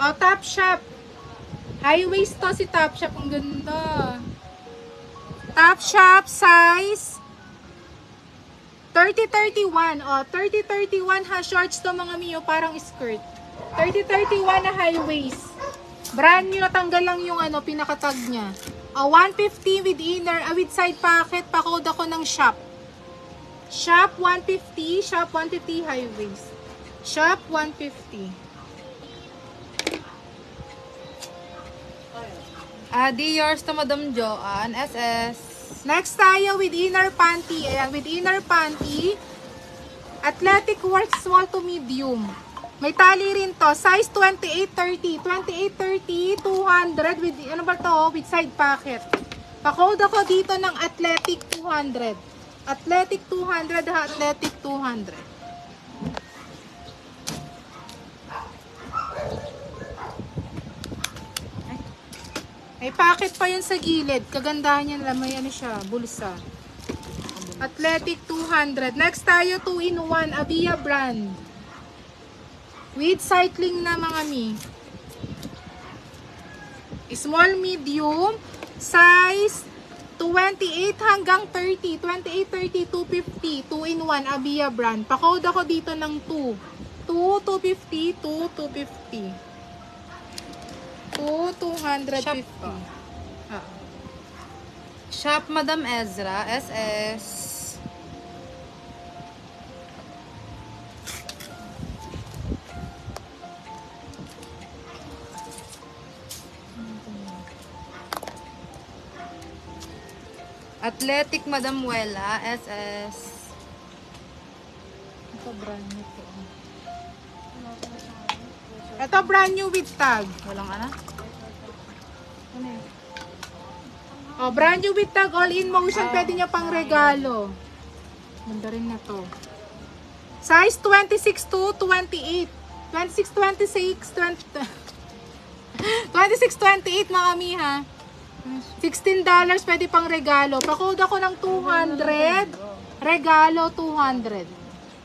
O, Topshop. High waist to si Topshop. Ang ganda. Topshop size 30-31. O, 30-31 ha. Shorts to mga miyo. Parang skirt. 30-31 na high waist. Brand new. Natanggal lang yung ano, pinakatag niya. O, 150 with inner. With side pocket. Pa-code ako ng shop. Shop 150. Shop 150 high waist. Shop 150. Adi, yours to Madam Joanne, SS. Next tayo with inner panty. Ayan, with inner panty. Athletic work small to medium. May tali rin to. Size 28-30. 28-30, 200 with, ano ba to? With side pocket. Pa-code ako dito ng Athletic 200. Athletic 200 ha, Athletic 200. May pocket pa yun sa gilid. Kagandahan yan lang. May ano siya, bulsa. Athletic 200. Next tayo, 2-in-1. Avia brand. With cycling na mga mi. Small, medium. Size 28 hanggang 30. 28, 30, 250. 2-in-1. Avia brand. Pa-code ako dito ng 2. 250, 250. 250. Ah. Shop Madam Ezra, SS. Athletic Madam Wella, SS. Ito brand new to. Ito brand new with tag. Walang ano? Ano yun? Oh, brand new with tag, all in motion, pwede niya pang regalo. Ganda rin na to. Size 26 to 28. 26, 26, 26, 28 mga mi ha. $16 pwede pang regalo. Pa-code ako ng 200. Regalo 200.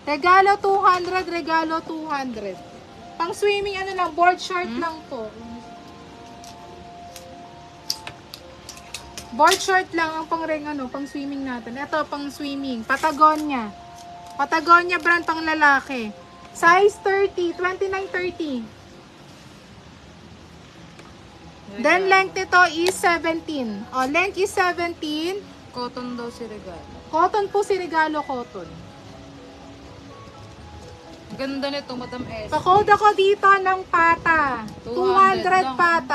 Regalo 200, regalo 200. Pang swimming ano lang, board short lang po. Board short lang ang pang ano, pang swimming natin. Ito pang swimming, Patagonia. Patagonia brand pang lalaki. Size 30, 29-30. Then length nito is 17. O, length is 17. Cotton daw si regalo. Cotton po si regalo, cotton. Ganda nito, Madam S. Pa-code ako dito ng pata. 200 200 lang. pata.